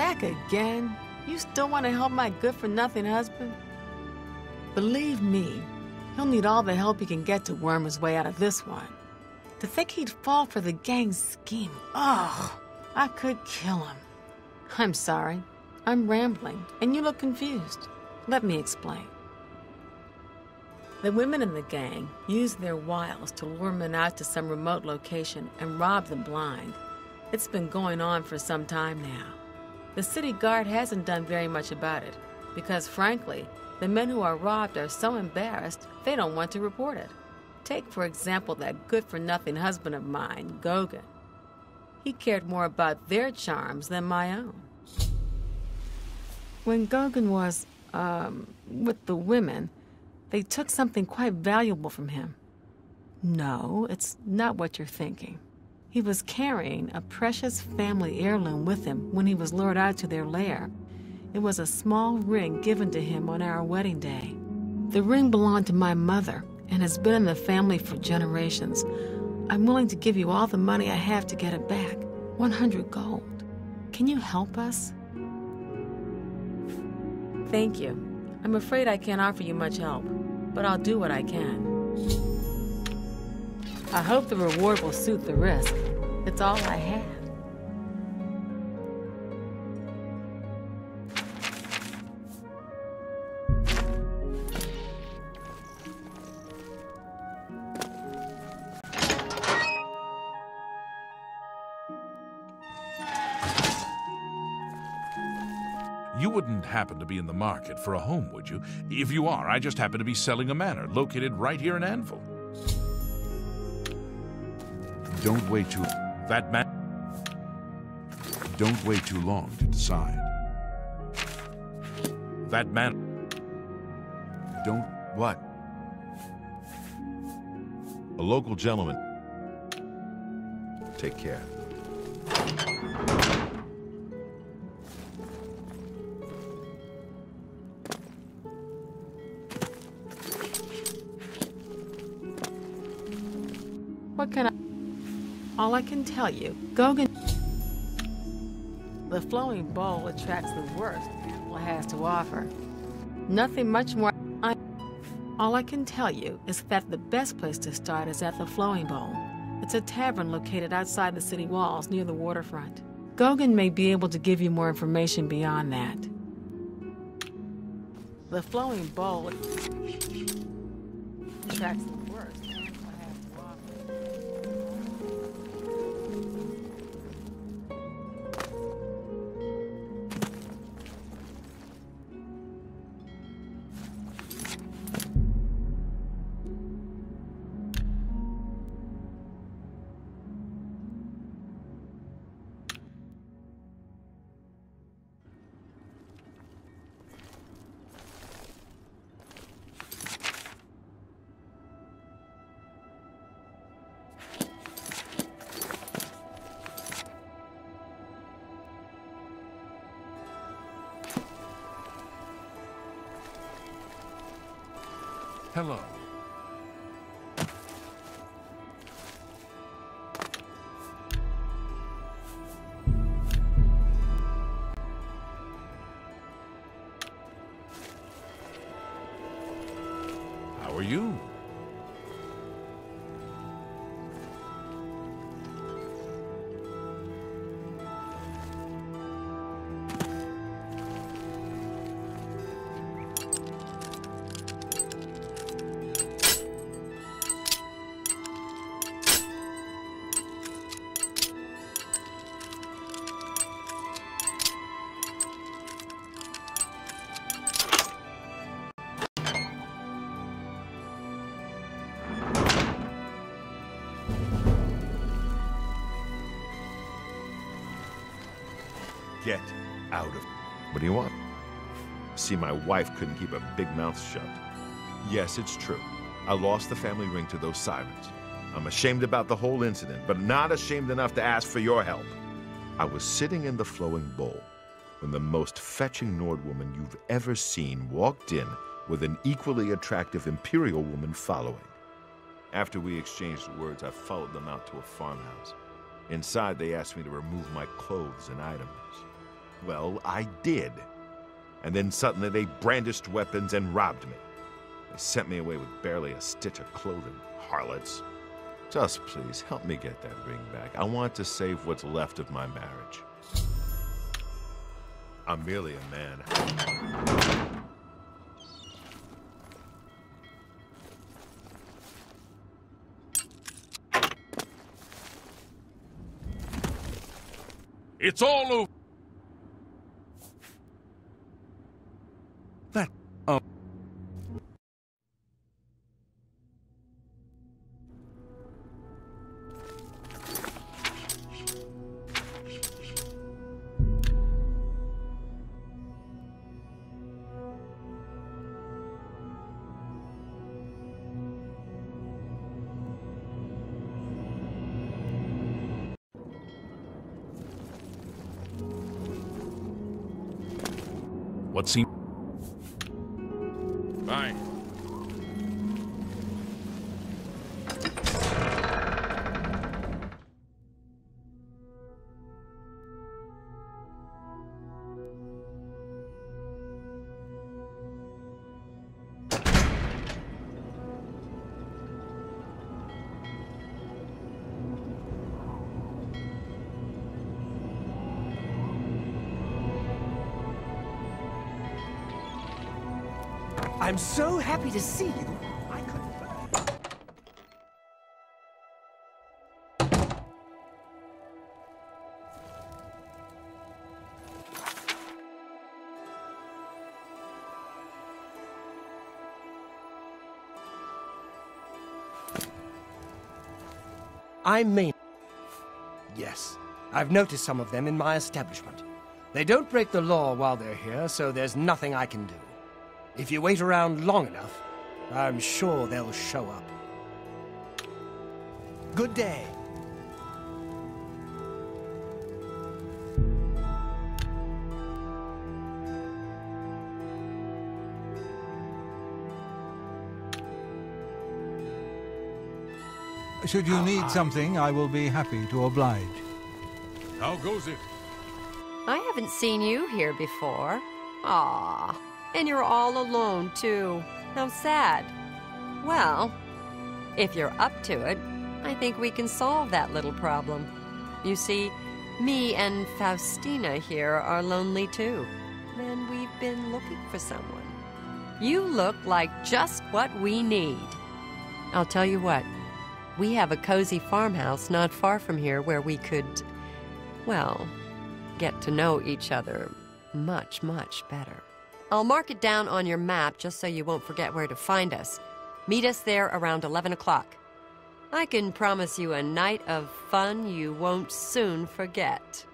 Back again? You still want to help my good-for-nothing husband? Believe me, he'll need all the help he can get to worm his way out of this one. To think he'd fall for the gang's scheme, ugh, I could kill him. I'm sorry, I'm rambling, and you look confused. Let me explain. The women in the gang use their wiles to lure men out to some remote location and rob them blind. It's been going on for some time now. The city guard hasn't done very much about it, because frankly, the men who are robbed are so embarrassed they don't want to report it. Take, for example, that good-for-nothing husband of mine, Gauguin. He cared more about their charms than my own. When Gauguin was, with the women, they took something quite valuable from him. No, it's not what you're thinking. He was carrying a precious family heirloom with him when he was lured out to their lair. It was a small ring given to him on our wedding day. The ring belonged to my mother and has been in the family for generations. I'm willing to give you all the money I have to get it back, 100 gold. Can you help us? Thank you. I'm afraid I can't offer you much help, but I'll do what I can. I hope the reward will suit the risk. It's all I have. You wouldn't happen to be in the market for a home, would you? If you are, I just happen to be selling a manor located right here in Anvil. Don't wait too... Don't wait too long to decide. That man... Don't... What? A local gentleman. Take care. What can I... All I can tell you, Gauguin... The flowing bowl attracts the worst Anvil has to offer. Nothing much more... All I can tell you is that the best place to start is at the Flowing Bowl. It's a tavern located outside the city walls near the waterfront. Gauguin may be able to give you more information beyond that. The Flowing Bowl attracts the worst Anvil has to offer. Hello. How are you? Get out of... What do you want? See, my wife couldn't keep a big mouth shut. Yes, it's true. I lost the family ring to those sirens. I'm ashamed about the whole incident, but not ashamed enough to ask for your help. I was sitting in the Flowing Bowl when the most fetching Nord woman you've ever seen walked in with an equally attractive Imperial woman following. After we exchanged words, I followed them out to a farmhouse. Inside, they asked me to remove my clothes and items. Well, I did. And then suddenly they brandished weapons and robbed me. They sent me away with barely a stitch of clothing, harlots. Just please, help me get that ring back. I want to save what's left of my marriage. I'm merely a man. It's all over. That. Oh. What seems. Bye. I'm so happy to see you. I couldn't. I mean, yes, I've noticed some of them in my establishment. They don't break the law while they're here, so there's nothing I can do. If you wait around long enough, I'm sure they'll show up. Good day. Should you need something, I will be happy to oblige. How goes it? I haven't seen you here before. Ah, and you're all alone, too. How sad. Well, if you're up to it, I think we can solve that little problem. You see, me and Faustina here are lonely, too. And we've been looking for someone. You look like just what we need. I'll tell you what. We have a cozy farmhouse not far from here where we could, well, get to know each other much, much better. I'll mark it down on your map just so you won't forget where to find us. Meet us there around 11 o'clock. I can promise you a night of fun you won't soon forget.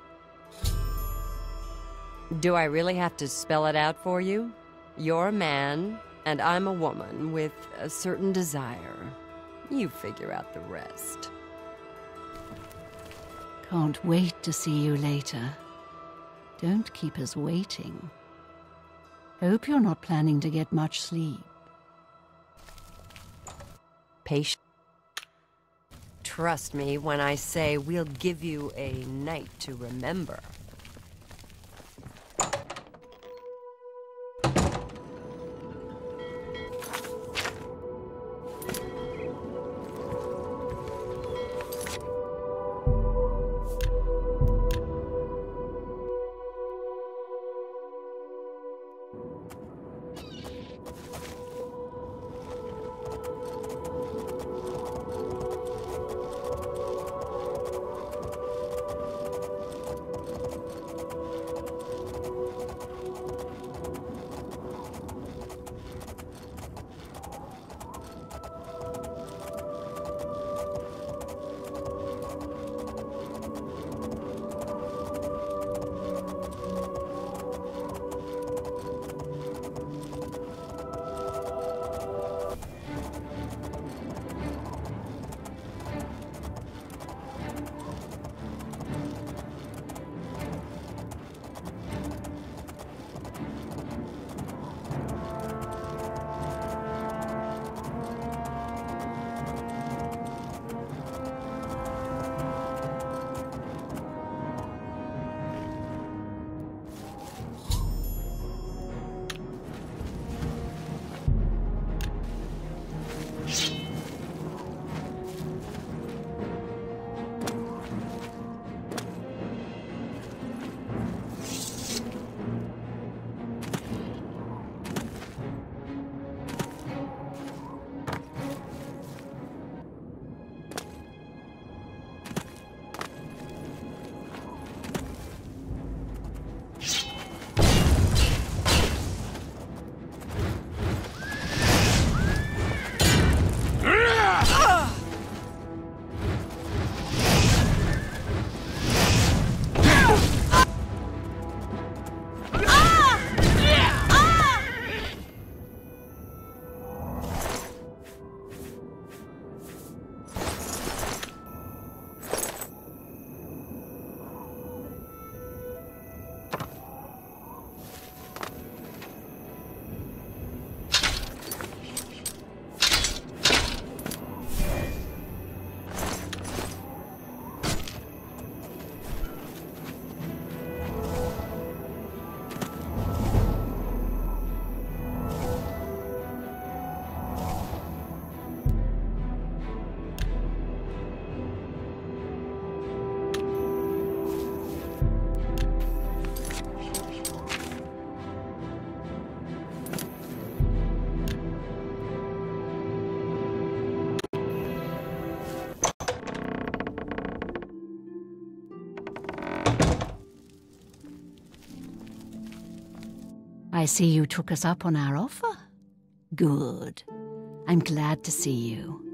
Do I really have to spell it out for you? You're a man, and I'm a woman with a certain desire. You figure out the rest. Can't wait to see you later. Don't keep us waiting. Hope you're not planning to get much sleep. Patient. Trust me when I say we'll give you a night to remember. I see you took us up on our offer. Good. I'm glad to see you.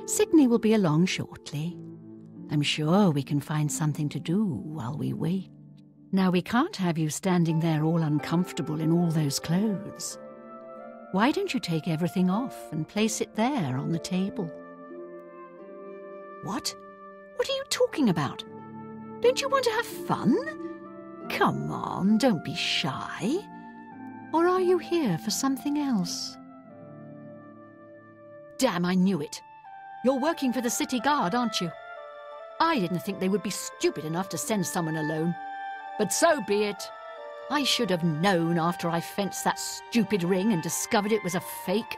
Sydney will be along shortly. I'm sure we can find something to do while we wait. Now, we can't have you standing there all uncomfortable in all those clothes. Why don't you take everything off and place it there on the table? What? What are you talking about? Don't you want to have fun? Come on, don't be shy. Or are you here for something else? Damn, I knew it. You're working for the city guard, aren't you? I didn't think they would be stupid enough to send someone alone. But so be it. I should have known after I fenced that stupid ring and discovered it was a fake.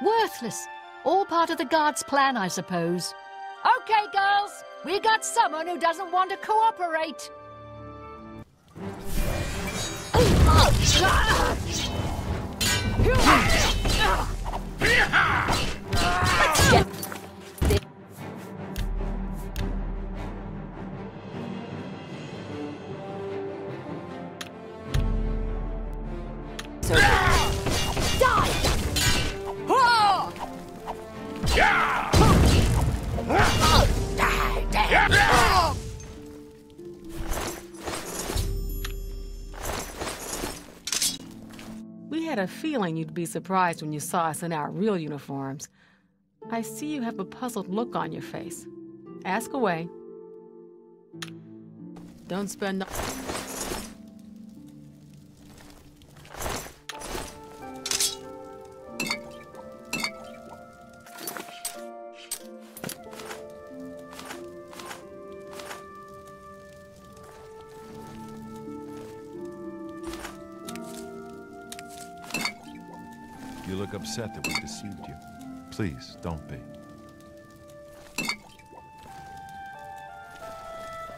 Worthless. All part of the guard's plan, I suppose. Okay, girls. We got someone who doesn't want to cooperate. Let's get this. Die! Yeah! We had a feeling you'd be surprised when you saw us in our real uniforms. I see you have a puzzled look on your face. Ask away. Don't spend no... You look upset that we deceived you. Please, don't be.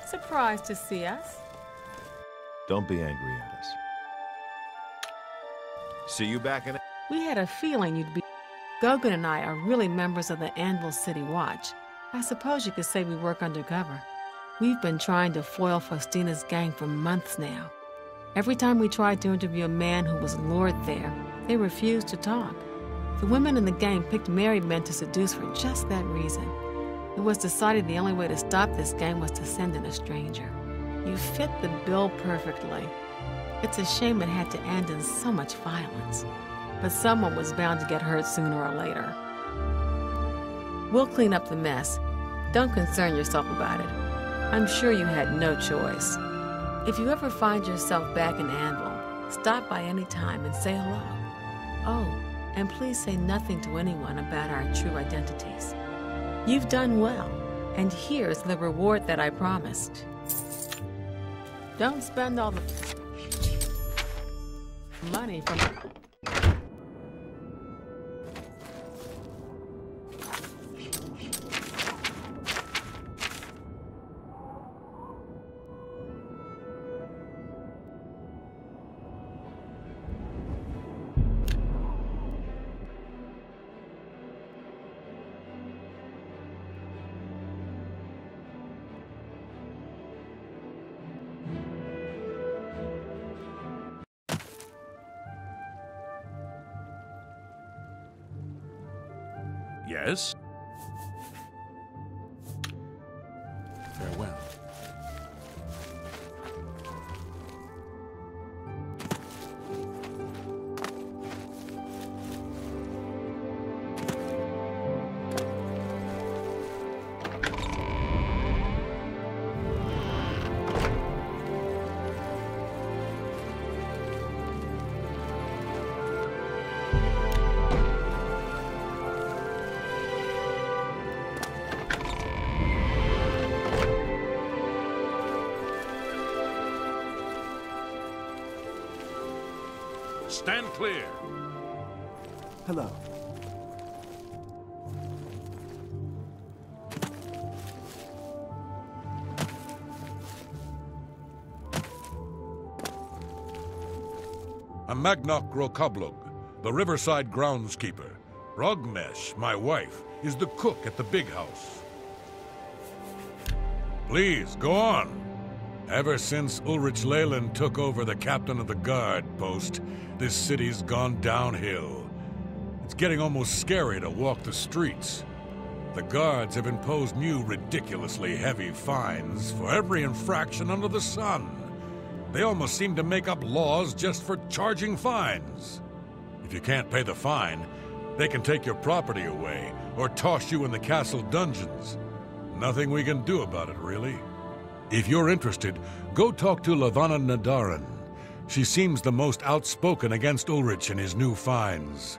Surprised to see us? Don't be angry at us. See you back in... We had a feeling you'd be... Gogan and I are really members of the Anvil City Watch. I suppose you could say we work undercover. We've been trying to foil Faustina's gang for months now. Every time we tried to interview a man who was lured there, they refused to talk. The women in the gang picked married men to seduce for just that reason. It was decided the only way to stop this gang was to send in a stranger. You fit the bill perfectly. It's a shame it had to end in so much violence. But someone was bound to get hurt sooner or later. We'll clean up the mess. Don't concern yourself about it. I'm sure you had no choice. If you ever find yourself back in Anvil, stop by any time and say hello. Oh, and please say nothing to anyone about our true identities. You've done well, and here's the reward that I promised. Don't spend all the money from... Yes? Farewell. Stand clear. Hello. I'm Magnok Rokablug, the riverside groundskeeper. Rogmesh, my wife, is the cook at the big house. Please, go on. Ever since Ulrich Leyland took over the captain of the guard post, this city's gone downhill. It's getting almost scary to walk the streets. The guards have imposed new, ridiculously heavy fines for every infraction under the sun. They almost seem to make up laws just for charging fines. If you can't pay the fine, they can take your property away or toss you in the castle dungeons. Nothing we can do about it, really. If you're interested, go talk to Lavanna Nadaran. She seems the most outspoken against Ulrich and his new fines.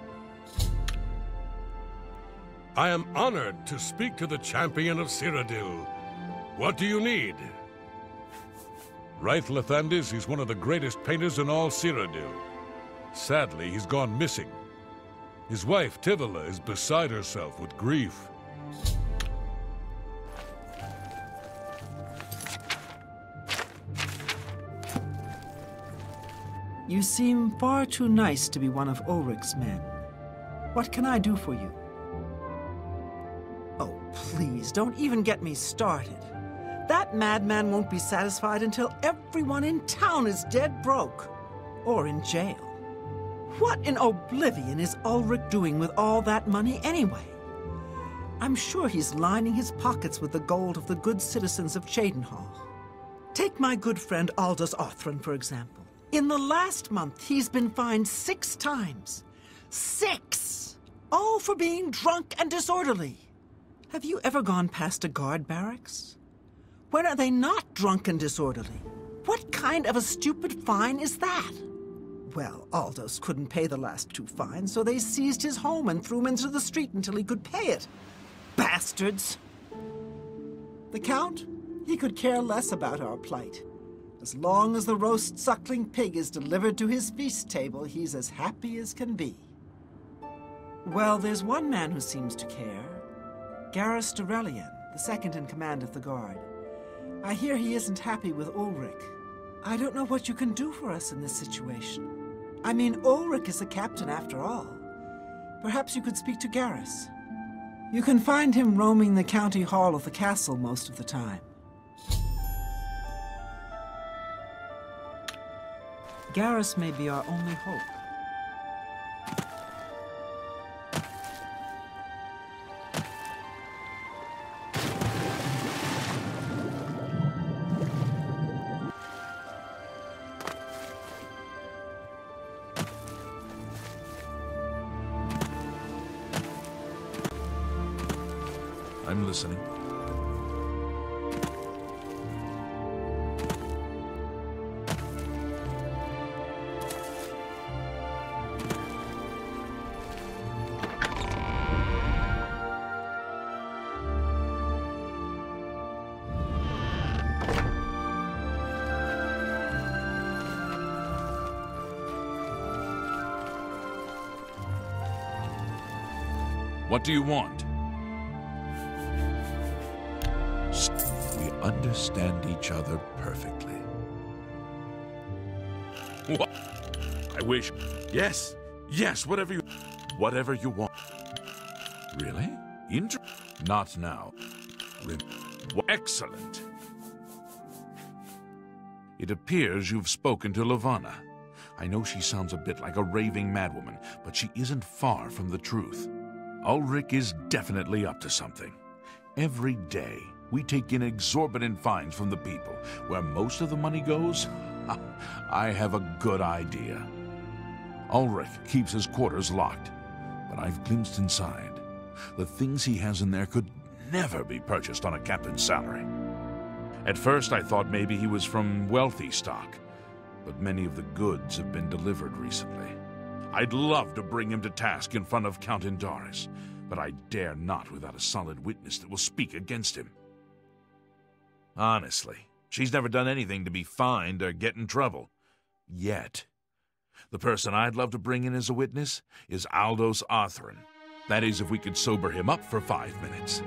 I am honored to speak to the champion of Cyrodiil. What do you need? Raith Lathandis is one of the greatest painters in all Cyrodiil. Sadly, he's gone missing. His wife, Tivila, is beside herself with grief. You seem far too nice to be one of Ulrich's men. What can I do for you? Oh, please, don't even get me started. That madman won't be satisfied until everyone in town is dead broke. Or in jail. What in Oblivion is Ulrich doing with all that money anyway? I'm sure he's lining his pockets with the gold of the good citizens of Cheydinhal. Take my good friend Aldous Othran, for example. In the last month, he's been fined 6 times. 6! All for being drunk and disorderly. Have you ever gone past a guard barracks? When are they not drunk and disorderly? What kind of a stupid fine is that? Well, Aldous couldn't pay the last 2 fines, so they seized his home and threw him into the street until he could pay it. Bastards! The Count? He could care less about our plight. As long as the roast suckling pig is delivered to his feast table, he's as happy as can be. Well, there's one man who seems to care. Garrus Durelian, the second in command of the guard. I hear he isn't happy with Ulrich. I don't know what you can do for us in this situation. I mean, Ulrich is the captain after all. Perhaps you could speak to Garrus. You can find him roaming the county hall of the castle most of the time. Garrus may be our only hope. I'm listening. What do you want? We understand each other perfectly. What? I wish. Yes, whatever you want. Really? Not now. Excellent. It appears you've spoken to Lavanna. I know she sounds a bit like a raving madwoman, but she isn't far from the truth. Ulrich is definitely up to something. Every day, we take in exorbitant fines from the people. Where most of the money goes? I have a good idea. Ulrich keeps his quarters locked, but I've glimpsed inside. The things he has in there could never be purchased on a captain's salary. At first, I thought maybe he was from wealthy stock, but many of the goods have been delivered recently. I'd love to bring him to task in front of Count Indaris, but I dare not without a solid witness that will speak against him. Honestly, she's never done anything to be fined or get in trouble. Yet. The person I'd love to bring in as a witness is Aldous Othran. That is, if we could sober him up for 5 minutes.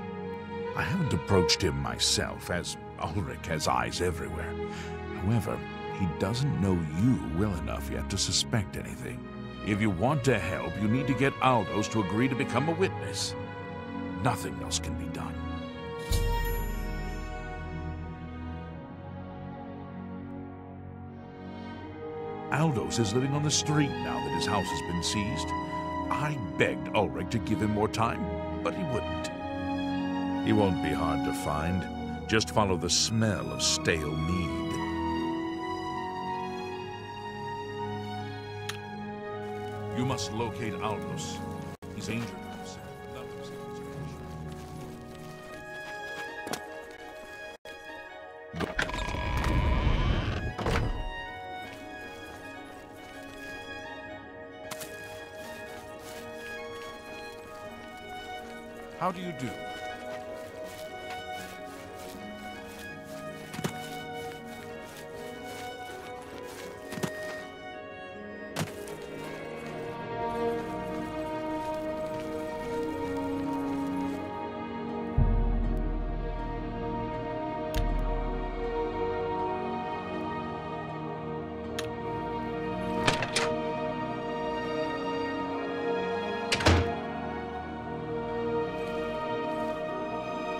I haven't approached him myself, as Ulrich has eyes everywhere. However, he doesn't know you well enough yet to suspect anything. If you want to help, you need to get Aldous to agree to become a witness. Nothing else can be done. Aldous is living on the street now that his house has been seized. I begged Ulrich to give him more time, but he wouldn't. He won't be hard to find. Just follow the smell of stale mead. You must locate Aldous. He's injured. How do you do?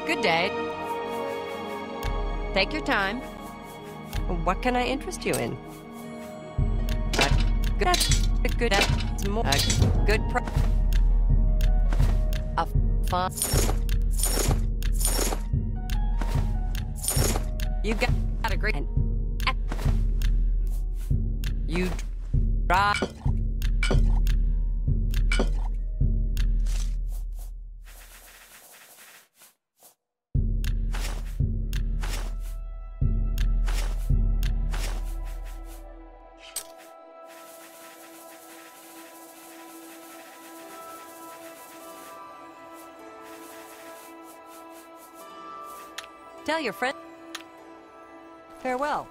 Good day. Take your time. What can I interest you in? A fun. You got a great. You drive. Tell your friend. Farewell.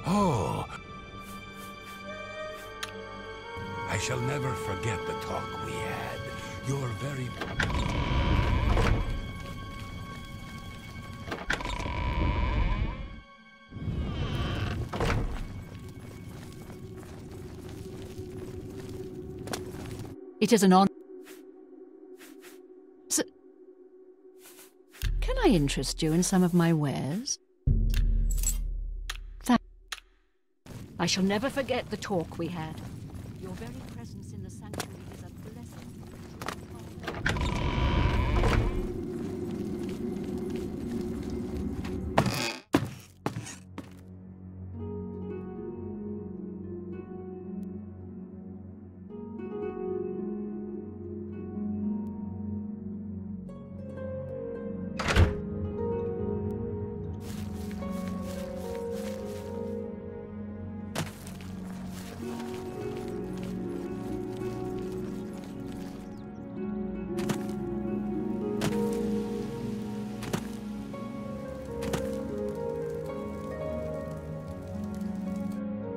Oh. I shall never forget the talk we had. You're very... It is an honor. Can I interest you in some of my wares? I shall never forget the talk we had. Your very presence in the sanctuary is a blessing.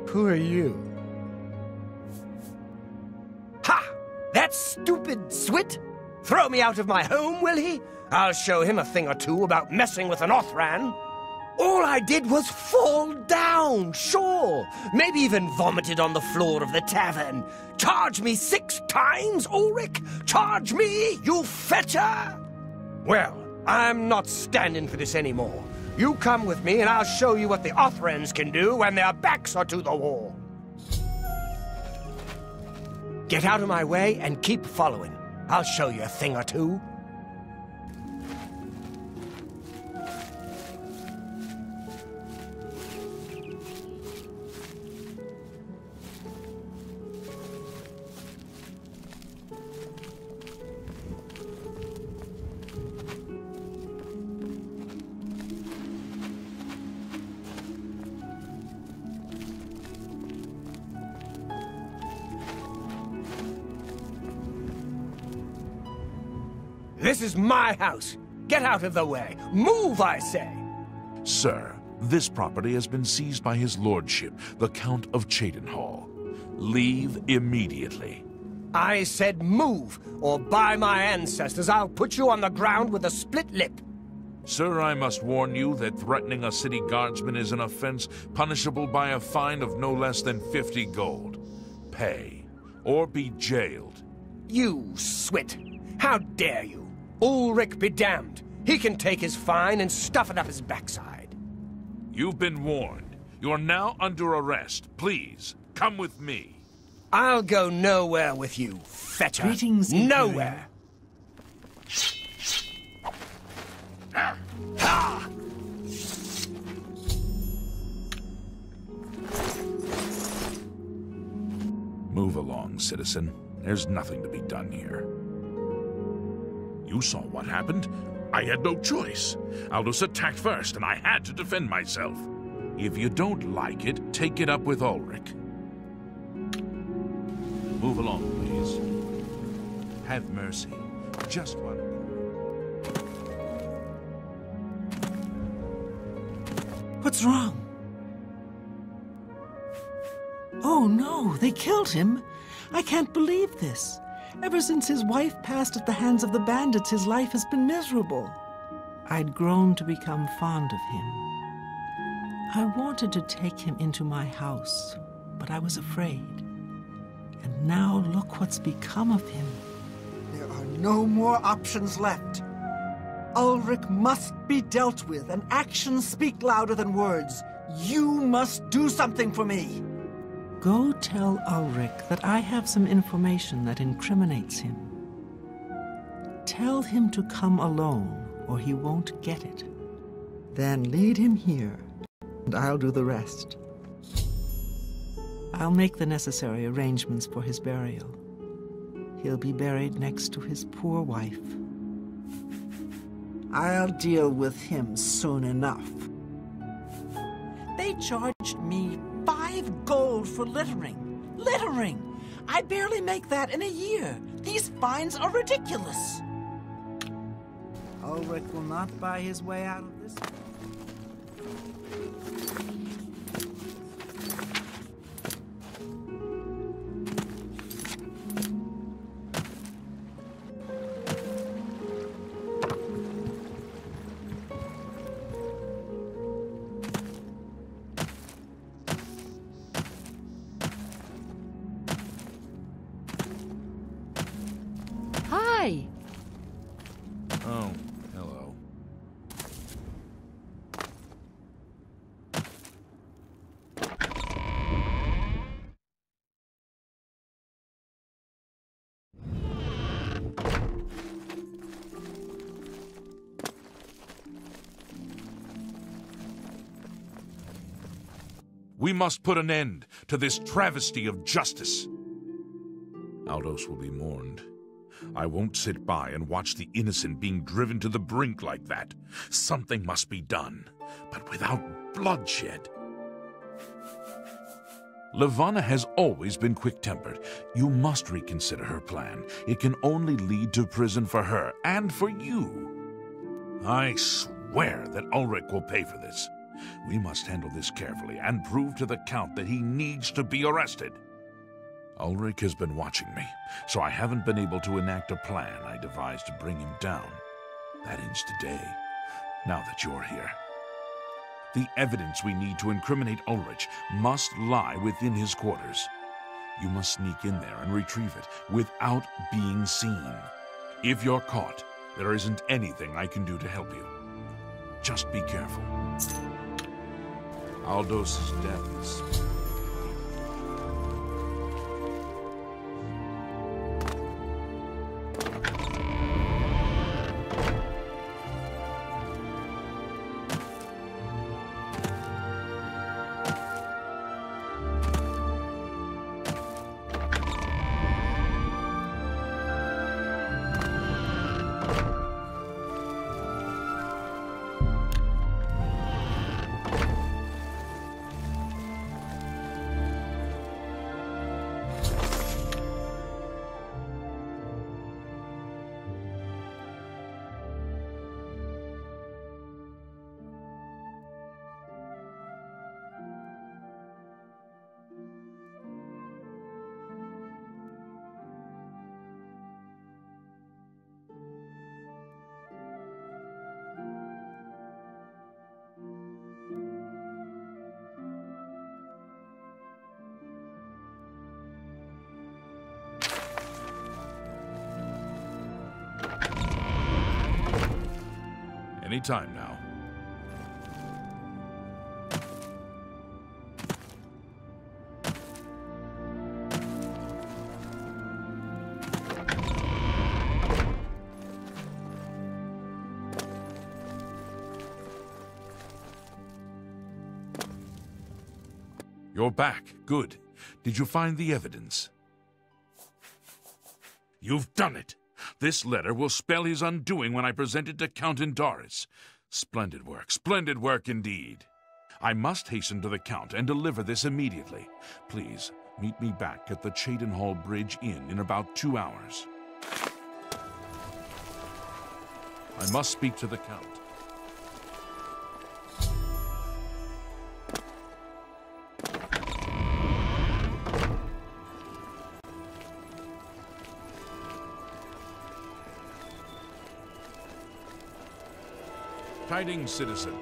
Who are you? Ha! That stupid Swit? Throw me out of my home, will he? I'll show him a thing or two about messing with an Othran. All I did was fall down, sure. Maybe even vomited on the floor of the tavern. Charge me 6 times, Ulrich? Charge me, you fetcher? Well, I'm not standing for this anymore. You come with me and I'll show you what the Othrans can do when their backs are to the wall. Get out of my way and keep following. I'll show you a thing or two. This is my house. Get out of the way. Move, I say. Sir, this property has been seized by his lordship, the Count of Cheydinhall. Leave immediately. I said move, or by my ancestors, I'll put you on the ground with a split lip. Sir, I must warn you that threatening a city guardsman is an offense punishable by a fine of no less than 50 gold. Pay, or be jailed. You swit! How dare you? Ulrich be damned. He can take his fine and stuff it up his backside. You've been warned. You're now under arrest. Please, come with me. I'll go nowhere with you, fetcher. Greetings, nowhere. Move along, citizen. There's nothing to be done here. You saw what happened. I had no choice. Aldous attacked first, and I had to defend myself. If you don't like it, take it up with Ulrich. Move along, please. Have mercy. Just one. What's wrong? Oh no, they killed him. I can't believe this. Ever since his wife passed at the hands of the bandits, his life has been miserable. I'd grown to become fond of him. I wanted to take him into my house, but I was afraid. And now look what's become of him. There are no more options left. Ulrich must be dealt with, and actions speak louder than words. You must do something for me. Go tell Ulrich that I have some information that incriminates him. Tell him to come alone, or he won't get it. Then lead him here, and I'll do the rest. I'll make the necessary arrangements for his burial. He'll be buried next to his poor wife. I'll deal with him soon enough. They charged me 5 gold for littering. Littering! I barely make that in a year. These fines are ridiculous. Ulrich will not buy his way out of this. Hi. Oh, hello. We must put an end to this travesty of justice. Aldous will be mourned. I won't sit by and watch the innocent being driven to the brink like that. Something must be done, but without bloodshed. Levana has always been quick-tempered. You must reconsider her plan. It can only lead to prison for her and for you. I swear that Ulrich will pay for this. We must handle this carefully and prove to the Count that he needs to be arrested. Ulrich has been watching me, so I haven't been able to enact a plan I devised to bring him down. That ends today, now that you're here. The evidence we need to incriminate Ulrich must lie within his quarters. You must sneak in there and retrieve it without being seen. If you're caught, there isn't anything I can do to help you. Just be careful. Aldous' death is... Any time now. You're back. Good. Did you find the evidence? You've done it! This letter will spell his undoing when I present it to Count Indaris. Splendid work indeed. I must hasten to the Count and deliver this immediately. Please, meet me back at the Cheydinhall Bridge Inn in about 2 hours. I must speak to the Count. Tidings, citizen.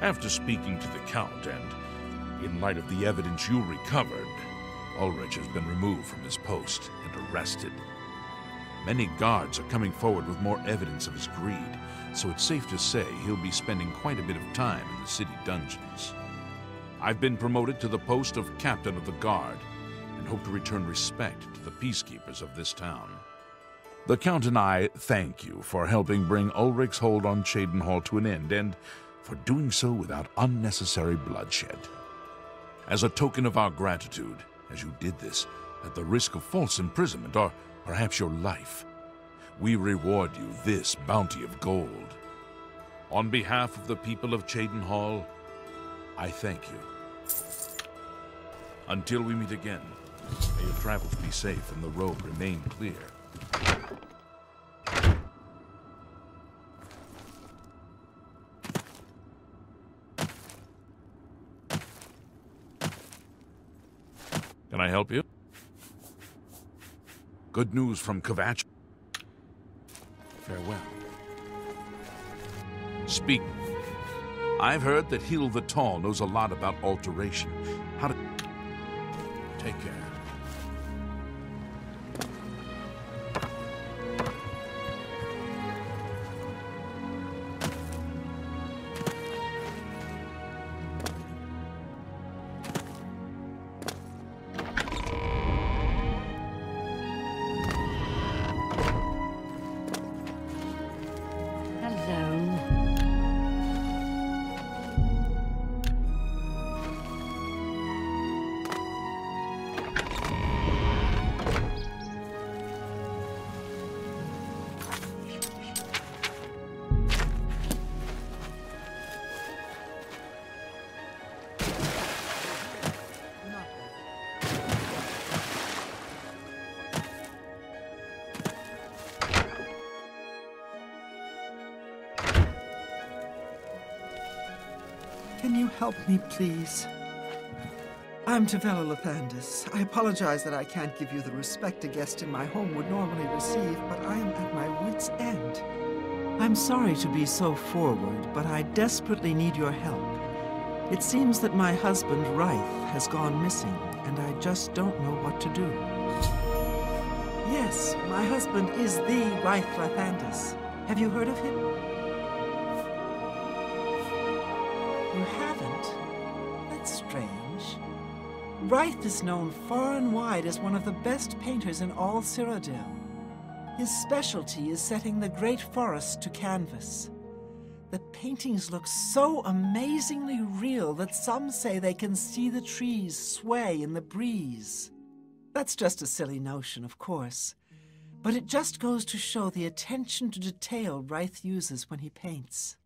After speaking to the Count, and in light of the evidence you recovered, Ulrich has been removed from his post and arrested. Many guards are coming forward with more evidence of his greed, so it's safe to say he'll be spending quite a bit of time in the city dungeons. I've been promoted to the post of Captain of the Guard, and hope to return respect to the peacekeepers of this town. The Count and I thank you for helping bring Ulrich's hold on Cheydinhall to an end, and for doing so without unnecessary bloodshed. As a token of our gratitude, as you did this at the risk of false imprisonment or perhaps your life, we reward you this bounty of gold. On behalf of the people of Cheydinhall, I thank you. Until we meet again, may your travels be safe and the road remain clear. Can I help you? Good news from Kvatch. Farewell. Speak. I've heard that Hill the Tall knows a lot about alteration. How to... Take care. Can you help me, please? I'm Tavella Lathandis. I apologize that I can't give you the respect a guest in my home would normally receive, but I am at my wit's end. I'm sorry to be so forward, but I desperately need your help. It seems that my husband, Reith, has gone missing, and I just don't know what to do. Yes, my husband is the Reith Lathandis. Have you heard of him? You haven't? That's strange. Reith is known far and wide as one of the best painters in all Cyrodiil. His specialty is setting the great forest to canvas. The paintings look so amazingly real that some say they can see the trees sway in the breeze. That's just a silly notion, of course, but it just goes to show the attention to detail Reith uses when he paints.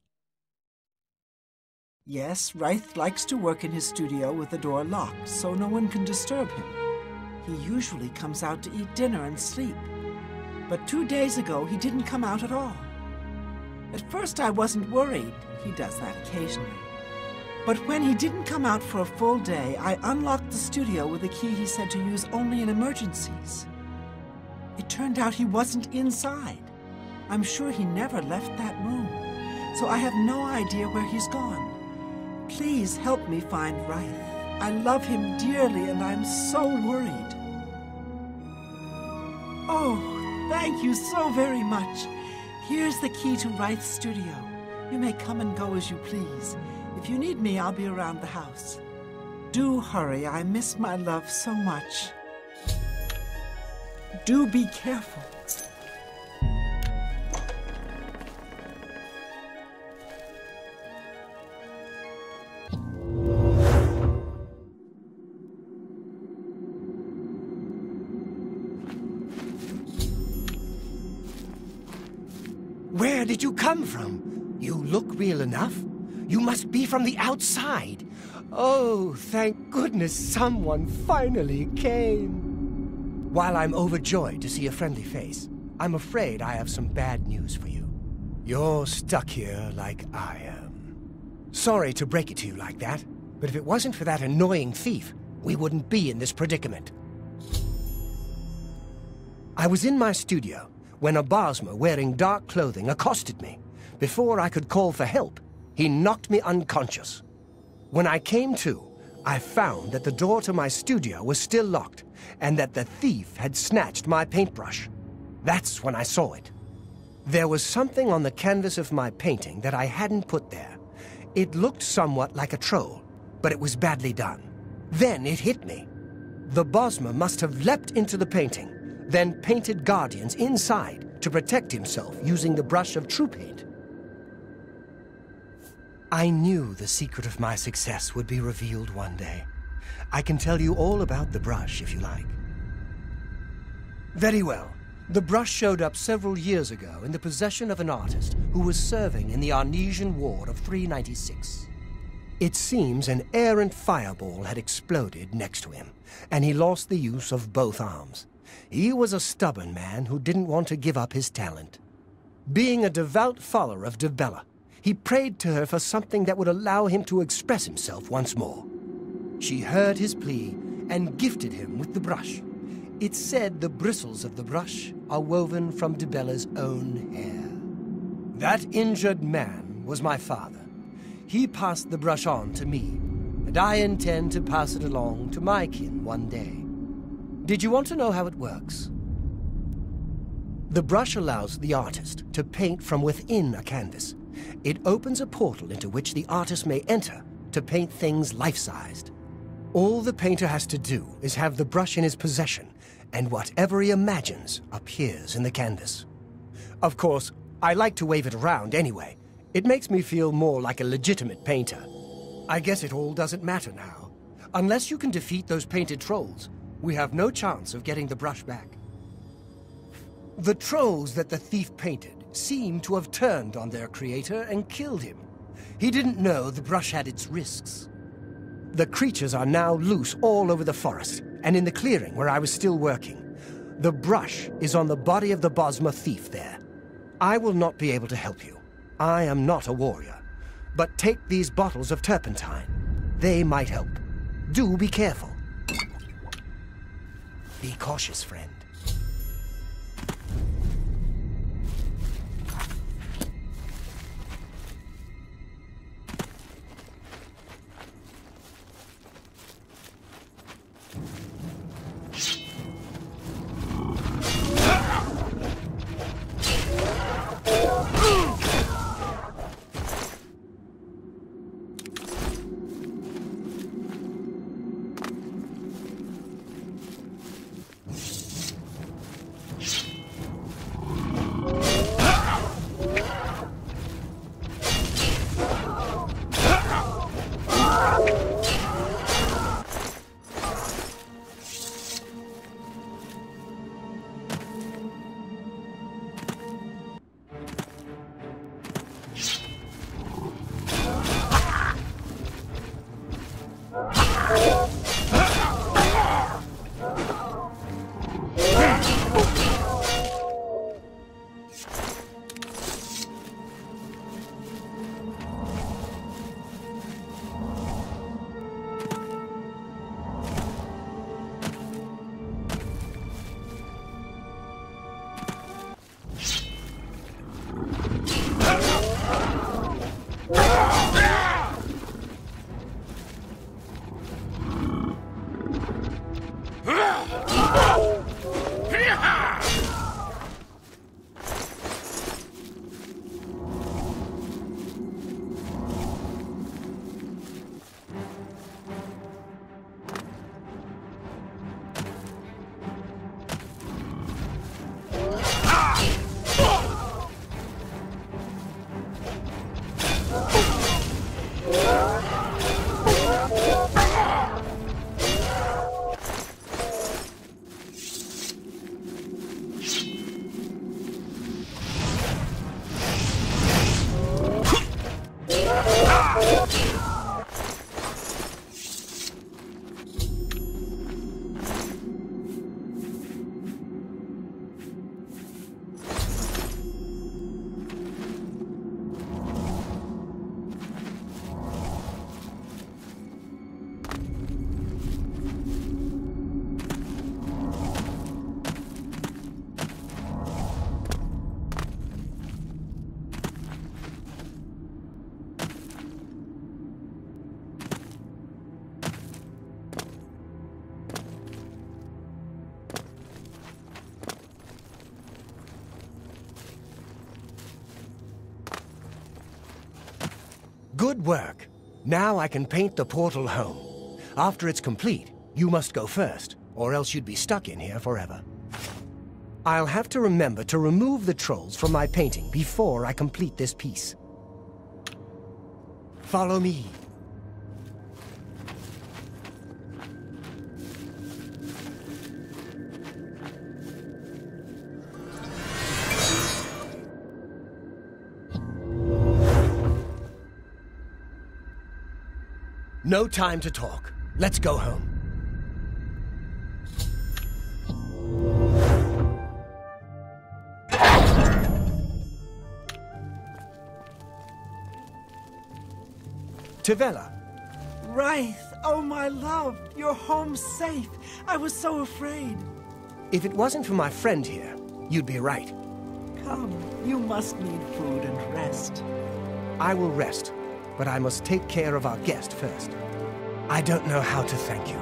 Yes, Reith likes to work in his studio with the door locked, so no one can disturb him. He usually comes out to eat dinner and sleep. But 2 days ago, he didn't come out at all. At first I wasn't worried. He does that occasionally. But when he didn't come out for a full day, I unlocked the studio with a key he said to use only in emergencies. It turned out he wasn't inside. I'm sure he never left that room. So I have no idea where he's gone. Please help me find Reith. I love him dearly and I'm so worried. Oh, thank you so very much. Here's the key to Reith's studio. You may come and go as you please. If you need me, I'll be around the house. Do hurry. I miss my love so much. Do be careful. Where did you come from? You look real enough. You must be from the outside. Oh, thank goodness someone finally came. While I'm overjoyed to see a friendly face, I'm afraid I have some bad news for you. You're stuck here like I am. Sorry to break it to you like that, but if it wasn't for that annoying thief, we wouldn't be in this predicament. I was in my studio when a Bosmer wearing dark clothing accosted me. Before I could call for help, he knocked me unconscious. When I came to, I found that the door to my studio was still locked, and that the thief had snatched my paintbrush. That's when I saw it. There was something on the canvas of my painting that I hadn't put there. It looked somewhat like a troll, but it was badly done. Then it hit me. The Bosmer must have leapt into the painting, then painted guardians inside to protect himself using the brush of true paint. I knew the secret of my success would be revealed one day. I can tell you all about the brush if you like. Very well. The brush showed up several years ago in the possession of an artist who was serving in the Arnesian War of 396. It seems an errant fireball had exploded next to him, and he lost the use of both arms. He was a stubborn man who didn't want to give up his talent. Being a devout follower of Dibella, he prayed to her for something that would allow him to express himself once more. She heard his plea and gifted him with the brush. It's said the bristles of the brush are woven from Dibella's own hair. That injured man was my father. He passed the brush on to me, and I intend to pass it along to my kin one day. Did you want to know how it works? The brush allows the artist to paint from within a canvas. It opens a portal into which the artist may enter to paint things life-sized. All the painter has to do is have the brush in his possession, and whatever he imagines appears in the canvas. Of course, I like to wave it around anyway. It makes me feel more like a legitimate painter. I guess it all doesn't matter now. Unless you can defeat those painted trolls, we have no chance of getting the brush back. The trolls that the thief painted seem to have turned on their creator and killed him. He didn't know the brush had its risks. The creatures are now loose all over the forest, and in the clearing where I was still working. The brush is on the body of the Bosmer thief there. I will not be able to help you. I am not a warrior. But take these bottles of turpentine. They might help. Do be careful. Be cautious, friend. work. Now I can paint the portal home. After it's complete, you must go first, or else you'd be stuck in here forever. I'll have to remember to remove the trolls from my painting before I complete this piece. Follow me. No time to talk. Let's go home. Tavella. Wraith, oh my love, you're home safe. I was so afraid. If it wasn't for my friend here, you'd be right. Come, you must need food and rest. I will rest, but I must take care of our guest first. I don't know how to thank you.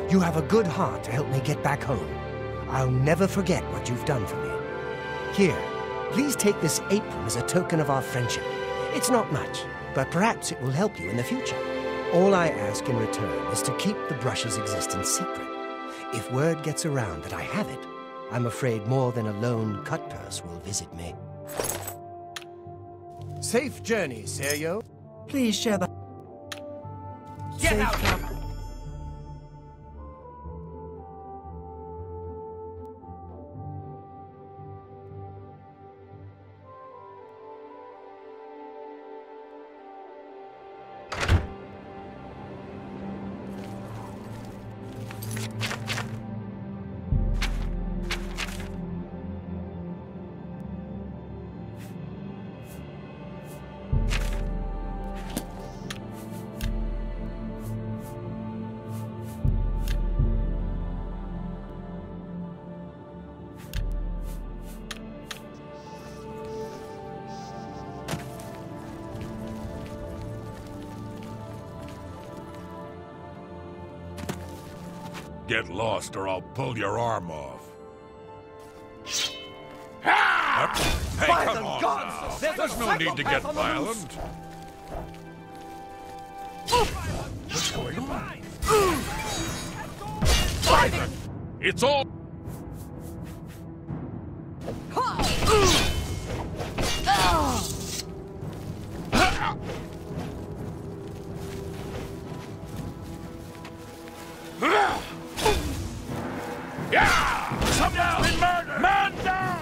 You have a good heart to help me get back home. I'll never forget what you've done for me. Here, please take this apron as a token of our friendship. It's not much, but perhaps it will help you in the future. All I ask in return is to keep the brush's existence secret. If word gets around that I have it, I'm afraid more than a lone cut purse will visit me. Safe journey, Sergio. Please share the... Get out of here! Get lost or I'll pull your arm off. Hey, come on now. There's no need to get violent. What's going on? It's all... Yeah! Someone's been murdered! Man down!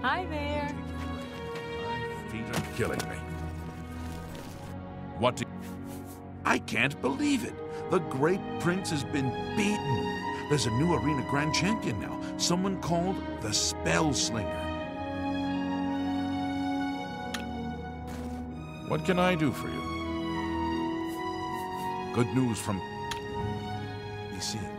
Hi there. My feet are killing me. What do... I can't believe it. The great prince has been beaten. There's a new arena grand champion now. Someone called the Spell Slinger. What can I do for you? Good news from... Be seeing you.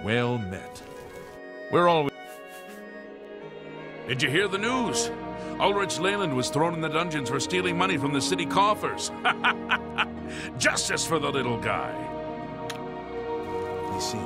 Well met. We're always... Did you hear the news? Ulrich Leyland was thrown in the dungeons for stealing money from the city coffers. Justice for the little guy. You see.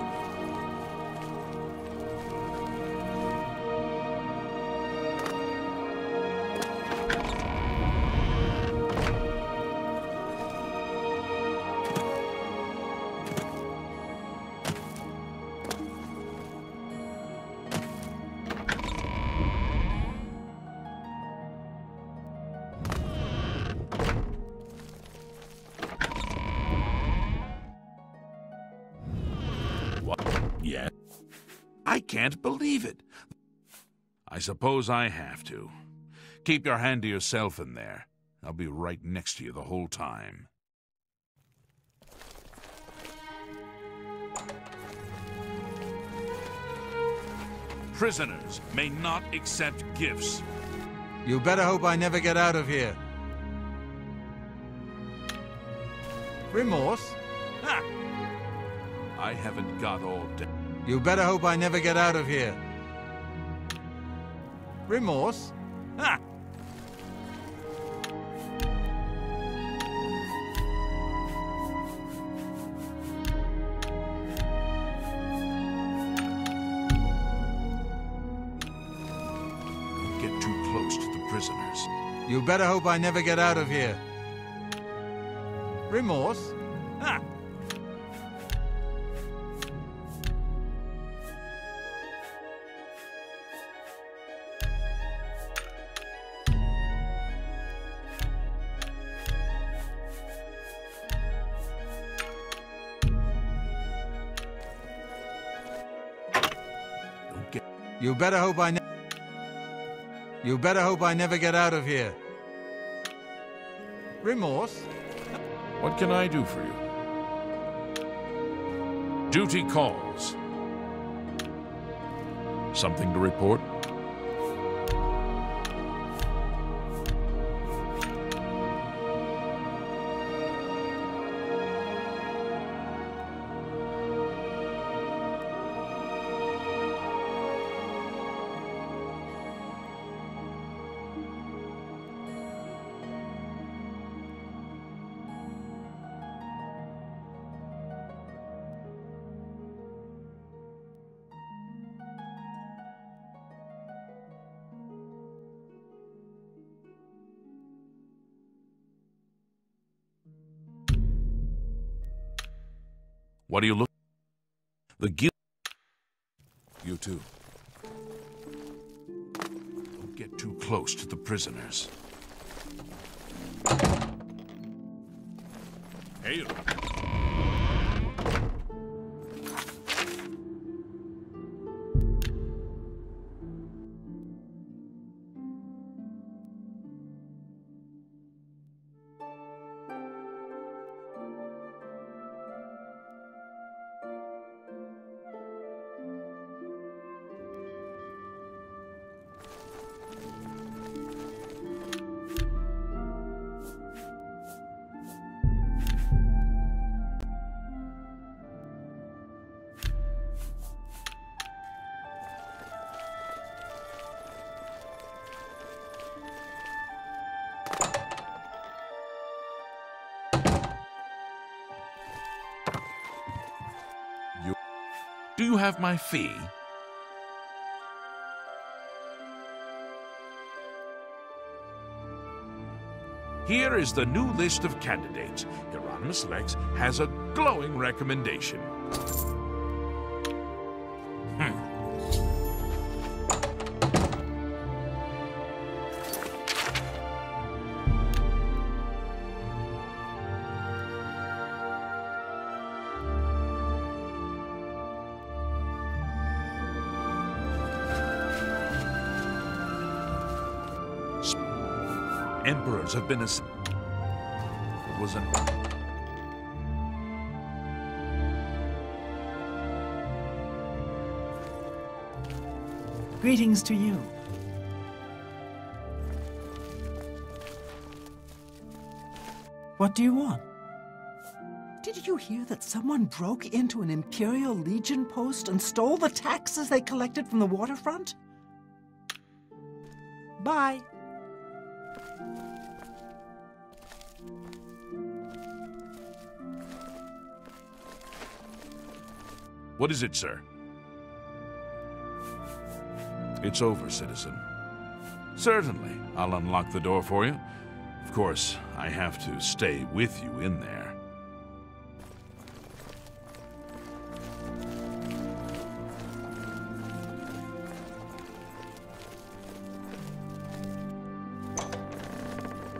What? Yeah. I can't believe it. I suppose I have to. Keep your hand to yourself in there. I'll be right next to you the whole time. Prisoners may not accept gifts. You better hope I never get out of here. Remorse? Ha! I haven't got all day. You better hope I never get out of here. Remorse? Ha! Don't get too close to the prisoners. You better hope I never get out of here. Remorse? Ha! You better hope I You better hope I never get out of here. Remorse? What can I do for you? Duty calls. Something to report? What do you look? The guild. You too. Don't get too close to the prisoners. Hey. Do you have my fee? Here is the new list of candidates. Hieronymus Lex has a glowing recommendation. Emperors have been it was an Greetings to you. What do you want? Did you hear that someone broke into an Imperial Legion post and stole the taxes they collected from the waterfront? Bye. What is it, sir? It's over, citizen. Certainly, I'll unlock the door for you. Of course, I have to stay with you in there.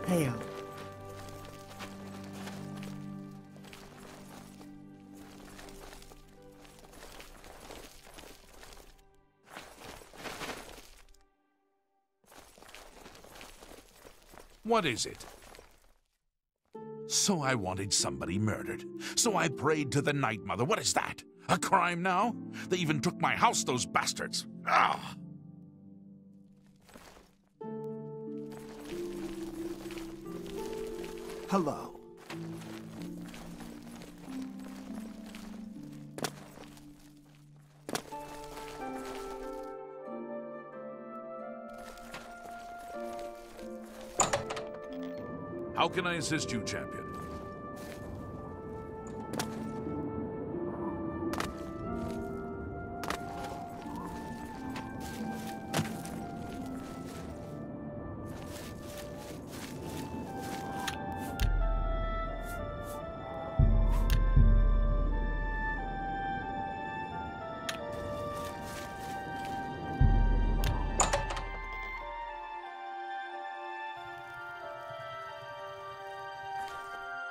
Hail. What is it? So I wanted somebody murdered. So I prayed to the Night Mother. What is that? A crime now? They even took my house, those bastards. Ah! Hello. How can I assist you, champion?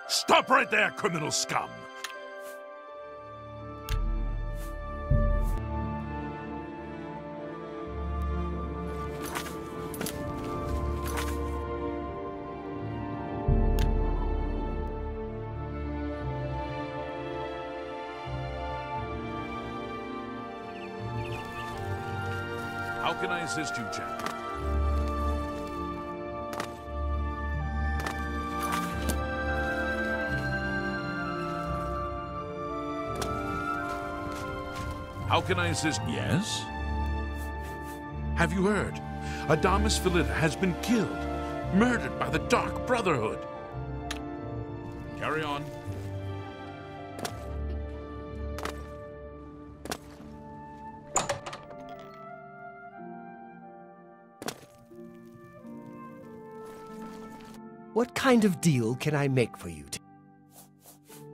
Stop right there, criminal scum! How can I assist you, champion? How can I assist? Yes? Have you heard? Adamus Philida has been killed, murdered by the Dark Brotherhood. Carry on. What kind of deal can I make for you?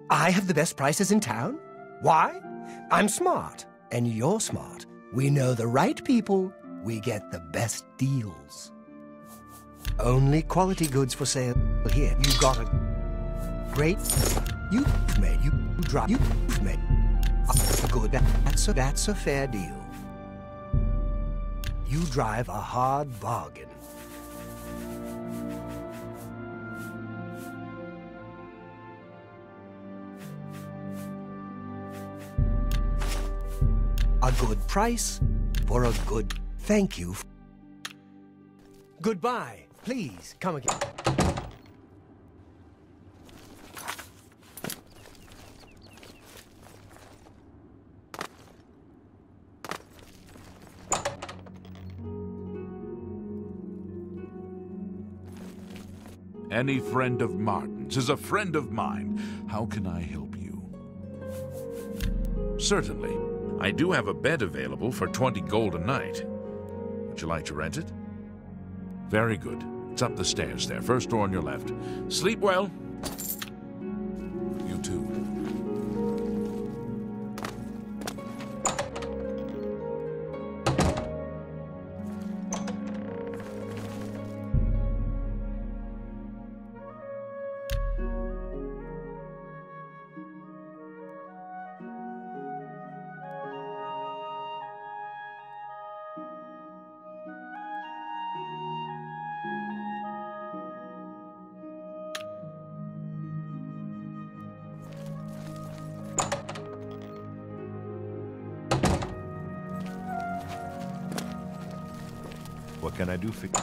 I have the best prices in town? Why? I'm smart, and you're smart. We know the right people, we get the best deals. Only quality goods for sale here. You got a great... You drive... You made... Good, that's a fair deal. You drive a hard bargain. A good price for a good thank you. Goodbye. Please, come again. Any friend of Martin's is a friend of mine. How can I help you? Certainly. I do have a bed available for 20 gold a night. Would you like to rent it? Very good. It's up the stairs there, first door on your left. Sleep well. You too. What can I do for you?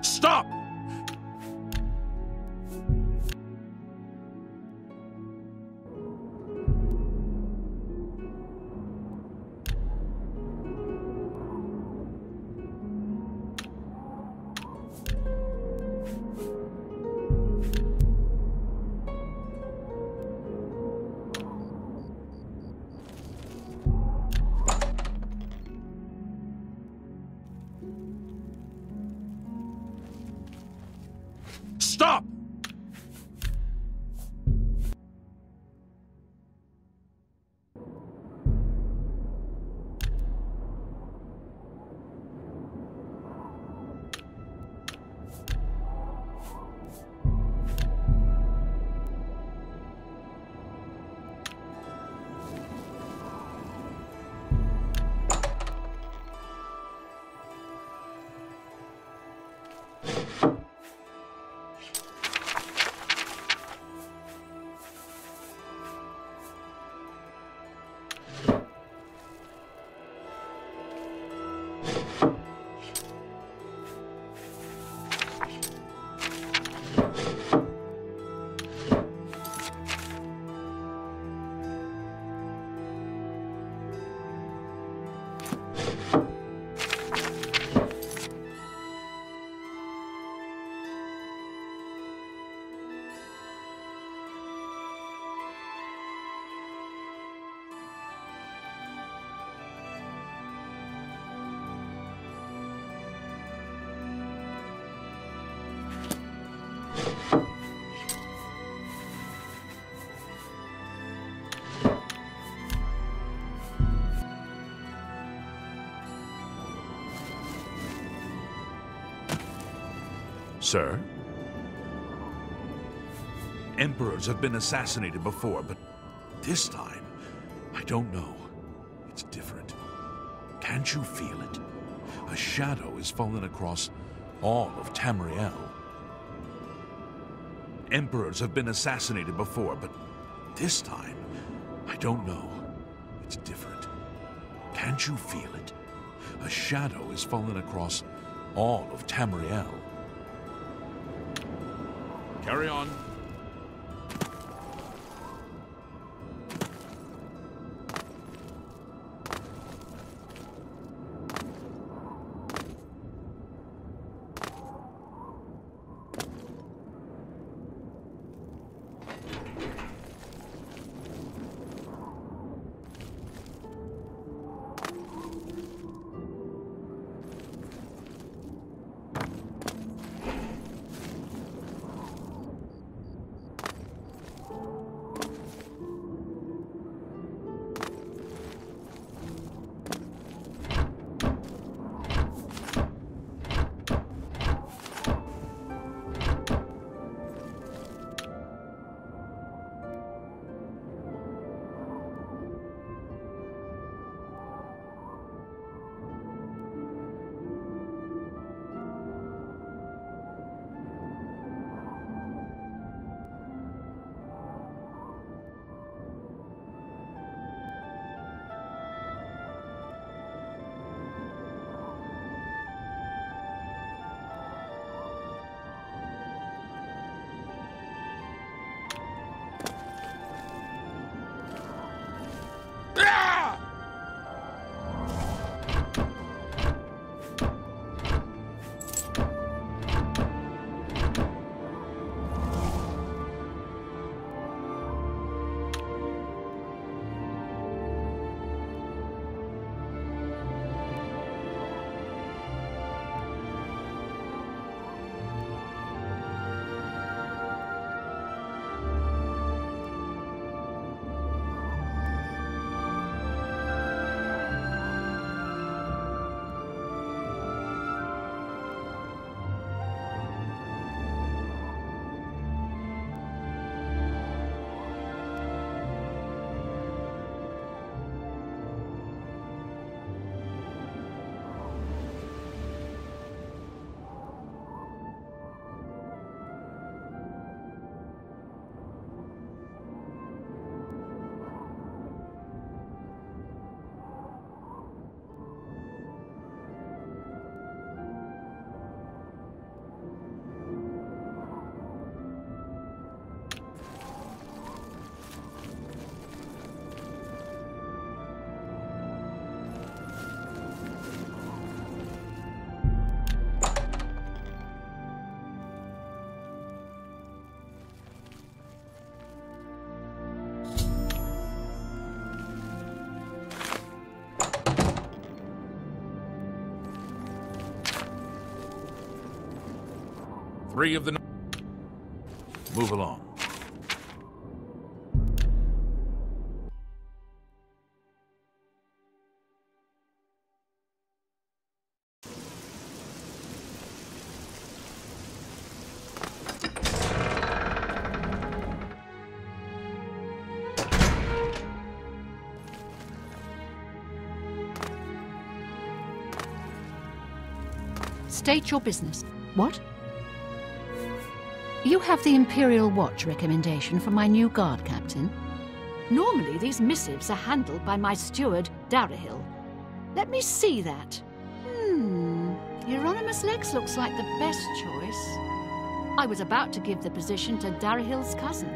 Stop! Stop! Sir? Emperors have been assassinated before, but this time, I don't know. It's different. Can't you feel it? A shadow has fallen across all of Tamriel. Emperors have been assassinated before, but this time, I don't know. It's different. Can't you feel it? A shadow has fallen across all of Tamriel. Carry on. Three of the Move along. State your business. What? You have the Imperial Watch recommendation for my new guard captain. Normally, these missives are handled by my steward, Darahil. Let me see that. Hieronymus Lex looks like the best choice. I was about to give the position to Darahil's cousin.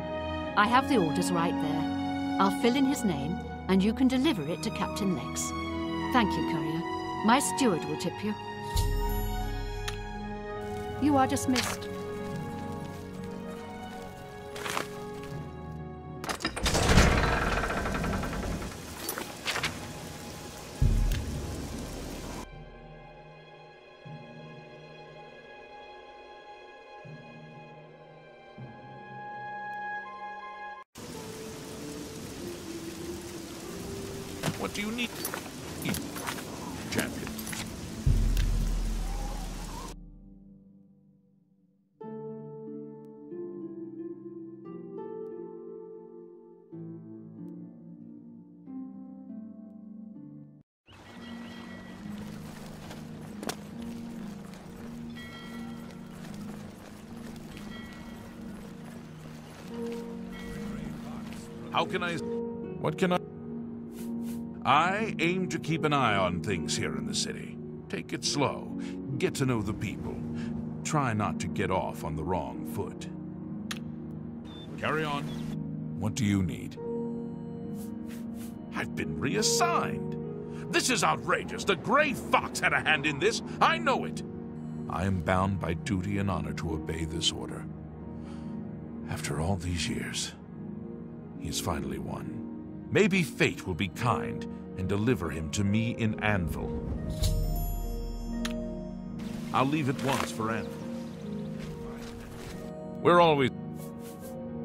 I have the orders right there. I'll fill in his name, and you can deliver it to Captain Lex. Thank you, courier. My steward will tip you. You are dismissed. What do you need? Champion. How can I... What can I aim to keep an eye on things here in the city. Take it slow. Get to know the people. Try not to get off on the wrong foot. Carry on. What do you need? I've been reassigned. This is outrageous. The Gray Fox had a hand in this. I know it. I am bound by duty and honor to obey this order. After all these years, he has finally won. Maybe fate will be kind and deliver him to me in Anvil. I'll leave at once for Anvil. We're always...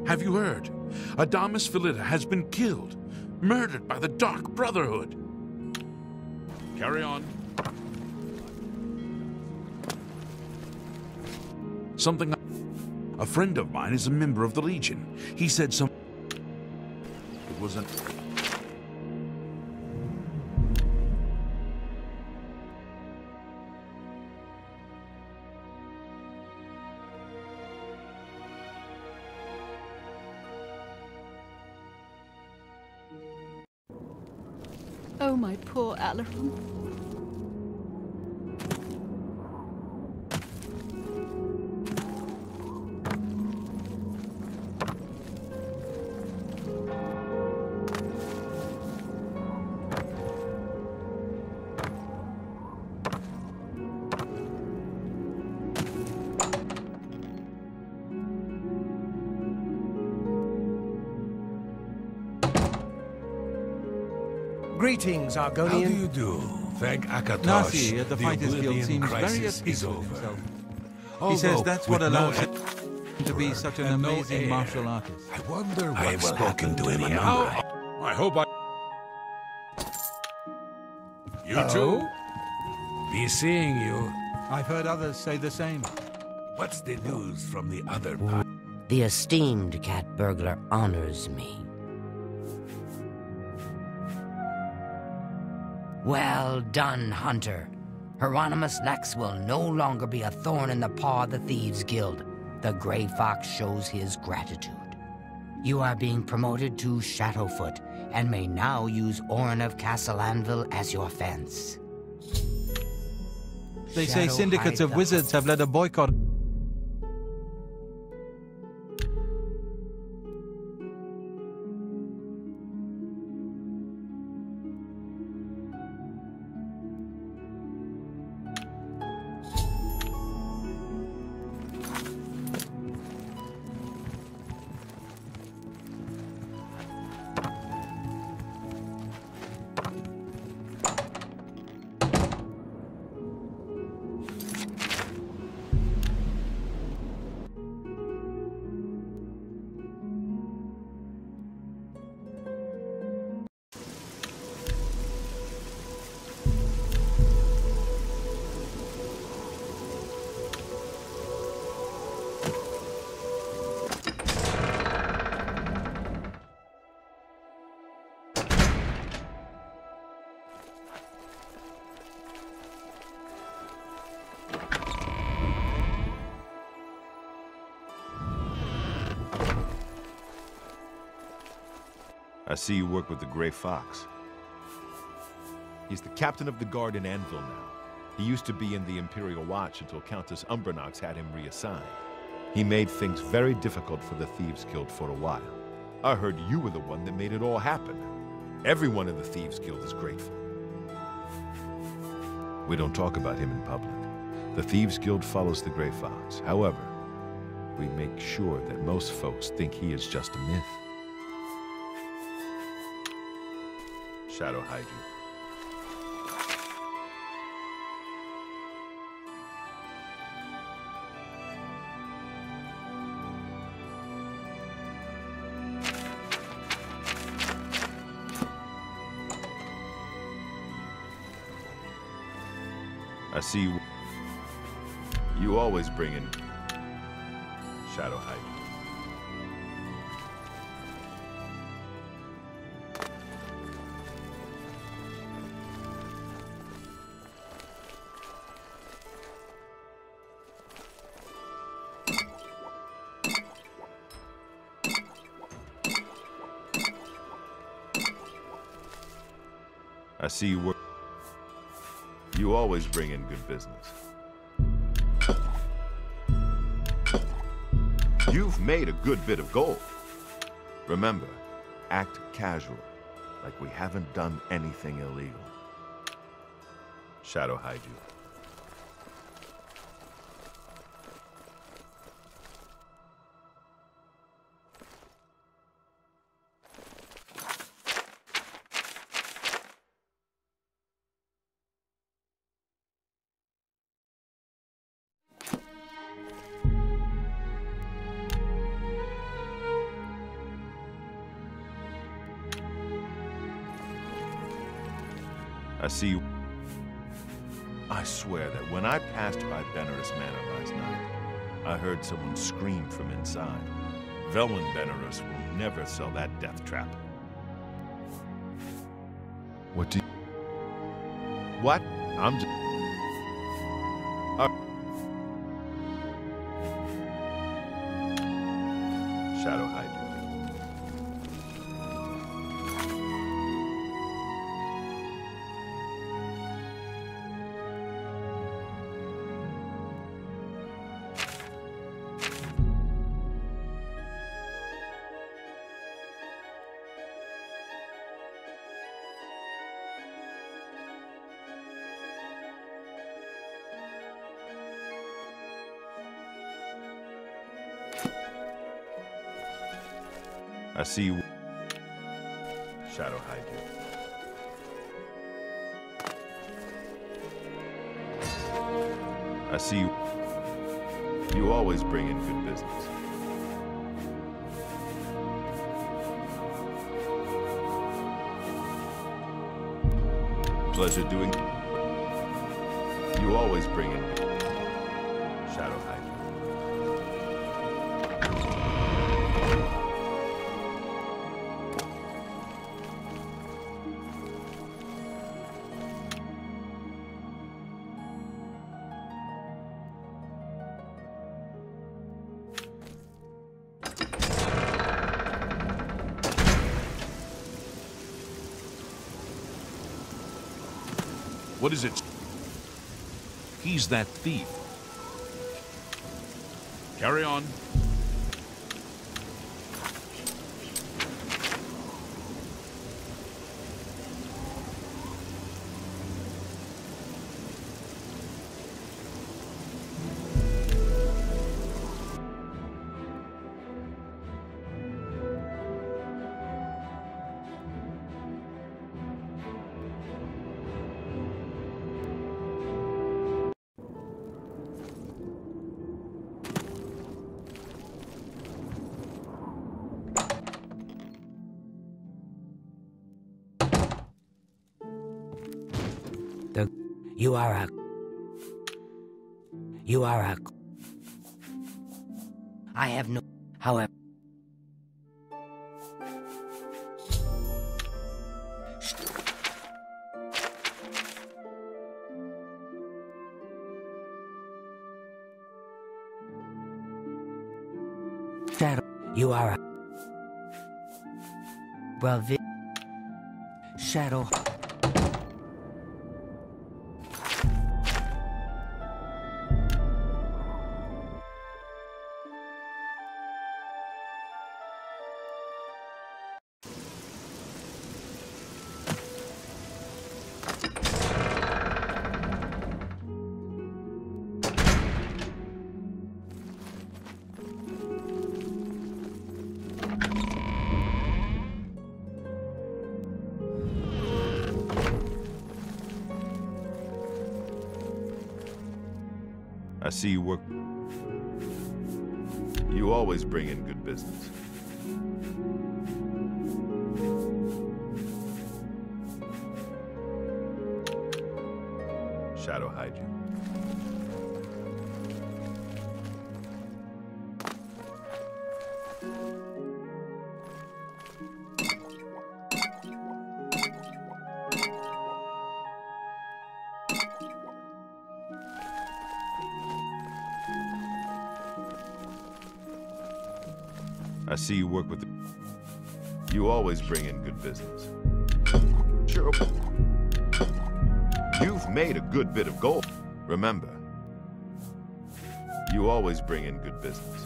Have you heard? Adamus Philida has been killed, murdered by the Dark Brotherhood. Carry on. Something... A friend of mine is a member of the Legion. He said some... It was an... Oh, my poor Alarum. Greetings, Argonian. How do you do? Thank Akatosh. Nasi at the fighters' guild Oblivion seems very crisis at is peace with over. himself. Although, He says that's what with no allows him to be such an and no amazing heir. martial artist. I wonder what I have will spoken happen to any him. other. I hope I... You too? Be seeing you. I've heard others say the same. What's the news from the other part? The esteemed cat burglar honors me. Well done, Hunter. Hieronymus Lex will no longer be a thorn in the paw of the Thieves Guild. The Gray Fox shows his gratitude. You are being promoted to Shadowfoot, and may now use Orin of Castle Anvil as your fence. They say Shadow syndicates hide of the wizards have led a boycott. I see you work with the Gray Fox. He's the captain of the guard in Anvil now. He used to be in the Imperial Watch until Countess Umbernox had him reassigned. He made things very difficult for the Thieves Guild for a while. I heard you were the one that made it all happen. Everyone in the Thieves Guild is grateful. We don't talk about him in public. The Thieves Guild follows the Gray Fox. However, we make sure that most folks think he is just a myth. Shadow hide you. I see you. You always bring in shadow hide. I see you work. You always bring in good business. You've made a good bit of gold. Remember, act casual, like we haven't done anything illegal. Shadow hide you. I see you. I swear that when I passed by Benares Manor last night, I heard someone scream from inside. Velwyn Benares will never sell that death trap. What do you... What? I'm just... Shadow hide you. I see you. Shadow hide you. I see you. You always bring in good business. Pleasure doing. You always bring in good. Shadow hide you. What is it? He's that thief. Carry on. You are a... I have no... However... Shadow, you are a... Well, Shadow. I see you work. You always bring in good business. Shadow hide you. I see you work with the... You always bring in good business. Sure. You've made a good bit of gold. Remember, you always bring in good business.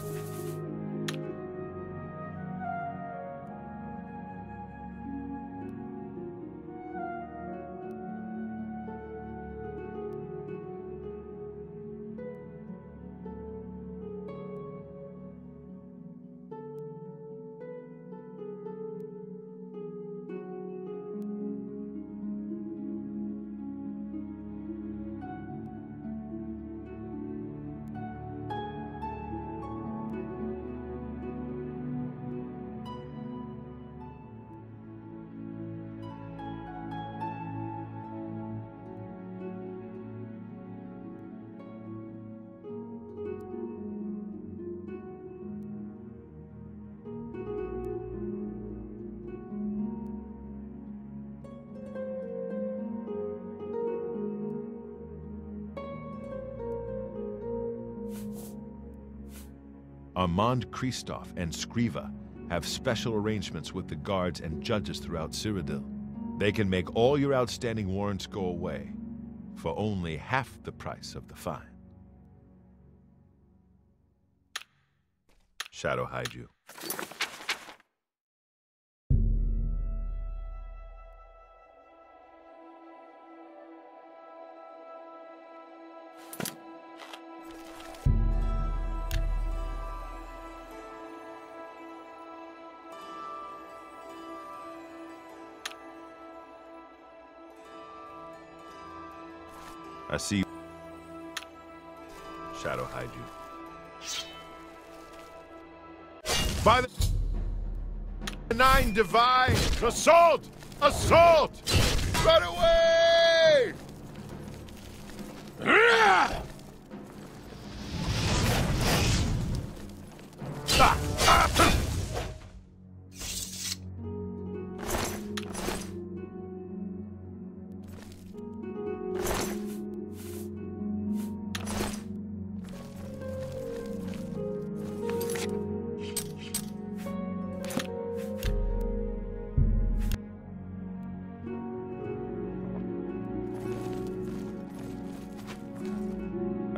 Armand Christoph and Skriva have special arrangements with the guards and judges throughout Cyrodiil. They can make all your outstanding warrants go away for only half the price of the fine. Shadow hide you. I see you. Shadow hide you. By the Nine Divine! Assault! Assault! Run away!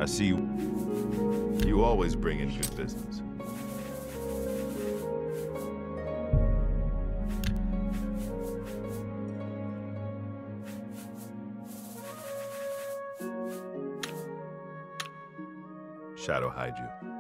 I see you. You always bring in good business. Shadow hide you.